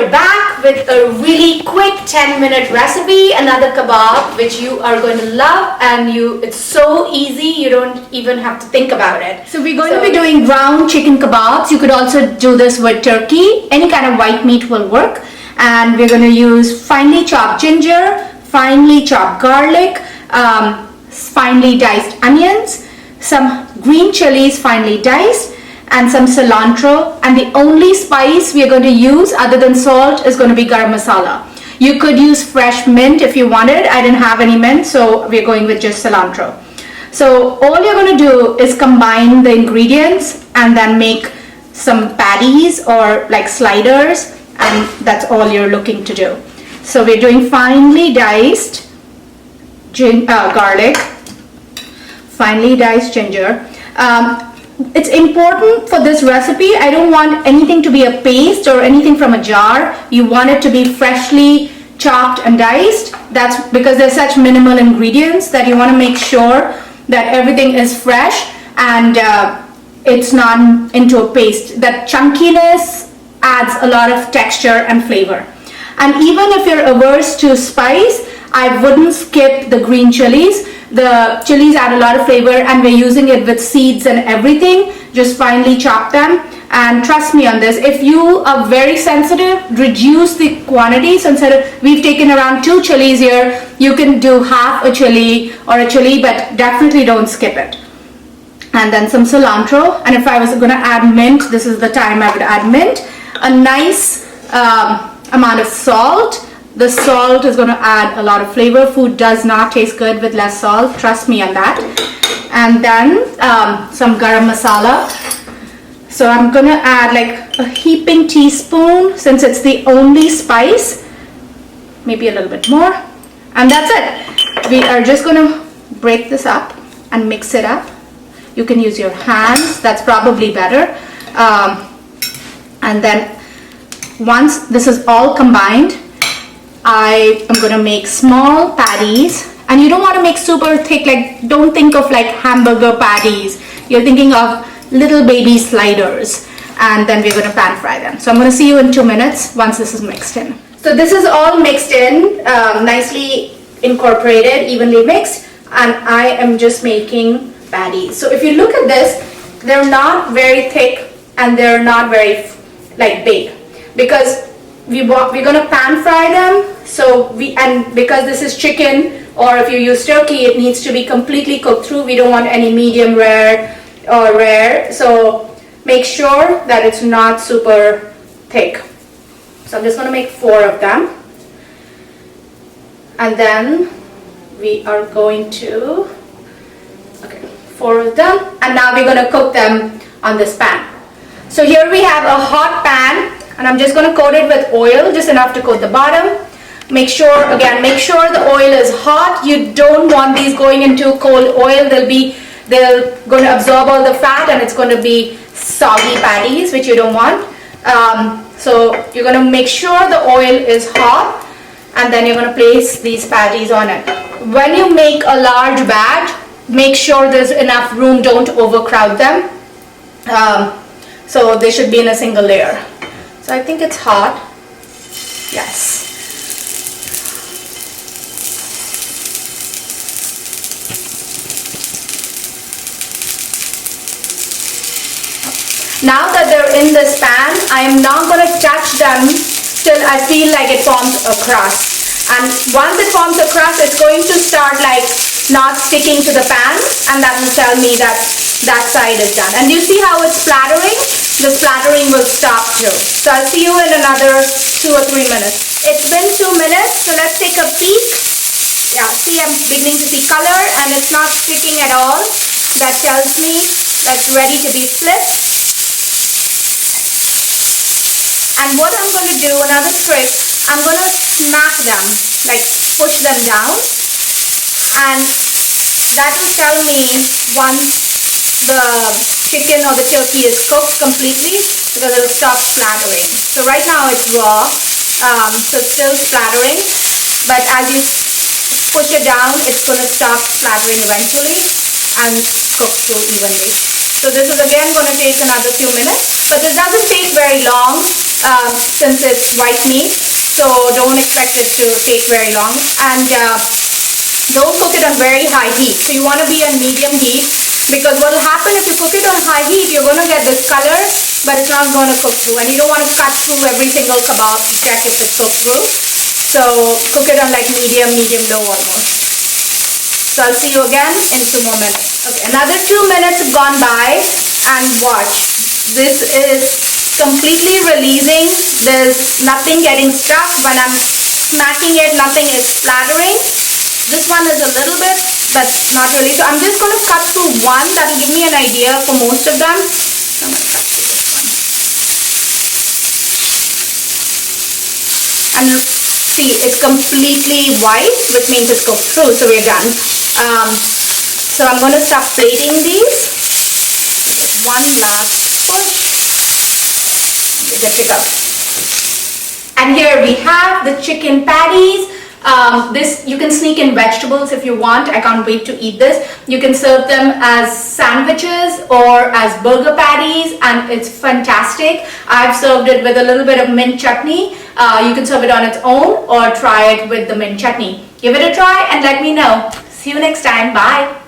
we're back with a really quick 10-minute recipe, another kebab which you are going to love, and it's so easy you don't even have to think about it. So we're going to be doing ground chicken kebabs. You could also do this with turkey. Any kind of white meat will work. And we're going to use finely chopped ginger, finely chopped garlic, finely diced onions, some green chilies finely diced, and some cilantro. And the only spice we are going to use other than salt is going to be garam masala. You could use fresh mint if you wanted. I didn't have any mint, so we're going with just cilantro. So all you're going to do is combine the ingredients and then make some patties or like sliders, and that's all you're looking to do. So we're doing finely diced garlic, finely diced ginger. It's important for this recipe, I don't want anything to be a paste or anything from a jar. You want it to be freshly chopped and diced. That's because there's such minimal ingredients that you want to make sure that everything is fresh and it's not into a paste. That chunkiness adds a lot of texture and flavor. And even if you're averse to spice, I wouldn't skip the green chilies. The chilies add a lot of flavor, and we're using it with seeds and everything. Just finely chop them, and trust me on this, if you are very sensitive, reduce the quantity. So instead of, we've taken around 2 chilies here, you can do half a chili or a chili, but definitely don't skip it. And then some cilantro, and if I was going to add mint, this is the time I would add mint. A nice amount of salt. The salt is going to add a lot of flavor. Food does not taste good with less salt. Trust me on that. And then some garam masala. So I'm going to add like a heaping teaspoon since it's the only spice. Maybe a little bit more. And that's it. We are just going to break this up and mix it up. You can use your hands. That's probably better. And then once this is all combined, I am going to make small patties, and you don't want to make super thick, like don't think of like hamburger patties. You're thinking of little baby sliders, and then we're going to pan fry them. So I'm going to see you in 2 minutes once this is mixed in. So this is all mixed in, nicely incorporated, evenly mixed, and I am just making patties. So if you look at this, they're not very thick and they're not very like big, because we're going to pan fry them. So because this is chicken, or if you use turkey, it needs to be completely cooked through. We don't want any medium rare or rare. So make sure that it's not super thick. So I'm just going to make 4 of them. And then we are going to, 4 of them. And now we're going to cook them on this pan. So here we have a hot pan, and I'm just going to coat it with oil, just enough to coat the bottom. Make sure the oil is hot. You don't want these going into cold oil. They're going to absorb all the fat, and it's going to be soggy patties, which you don't want. So you're going to make sure the oil is hot, and then you're going to place these patties on it. When you make a large batch, make sure there's enough room. Don't overcrowd them. So they should be in a single layer. So I think it's hot. Yes. Now that they're in this pan, I am not going to touch them till I feel like it forms a crust. And once it forms a crust, it's going to start like not sticking to the pan, and that will tell me that that side is done. And you see how it's splattering? The splattering will stop too. So I'll see you in another 2 or 3 minutes. It's been 2 minutes, so let's take a peek. Yeah, see, I'm beginning to see color, and it's not sticking at all. That tells me that's ready to be flipped. And what I'm going to do, another trick, I'm going to smack them, like push them down, and that will tell me once the chicken or the turkey is cooked completely, because it will stop splattering. So right now it's raw, so it's still splattering, but as you push it down, it's going to stop splattering eventually and cook through evenly. So this is again going to take another few minutes, but this doesn't take very long. since it's white meat, so don't expect it to take very long. And don't cook it on very high heat. So you want to be on medium heat, because what will happen if you cook it on high heat, you're going to get this color, but it's not going to cook through. And you don't want to cut through every single kebab to check if it's cooked through. So cook it on like medium low almost. So I'll see you again in 2 more minutes. Okay, another 2 minutes have gone by, and watch. This is completely releasing. There's nothing getting stuck. When I'm smacking it, nothing is splattering. This one is a little bit, but not really. So I'm just going to cut through one. That will give me an idea for most of them. So I'm going to cut through this one. And see, it's completely white, which means it's cooked through. So we're done. So I'm going to start plating these. One last push. Okay, good to go. And here we have the chicken patties. This, you can sneak in vegetables if you want. I can't wait to eat this. You can serve them as sandwiches or as burger patties, and it's fantastic. I've served it with a little bit of mint chutney. You can serve it on its own or try it with the mint chutney. Give it a try and let me know. See you next time. Bye.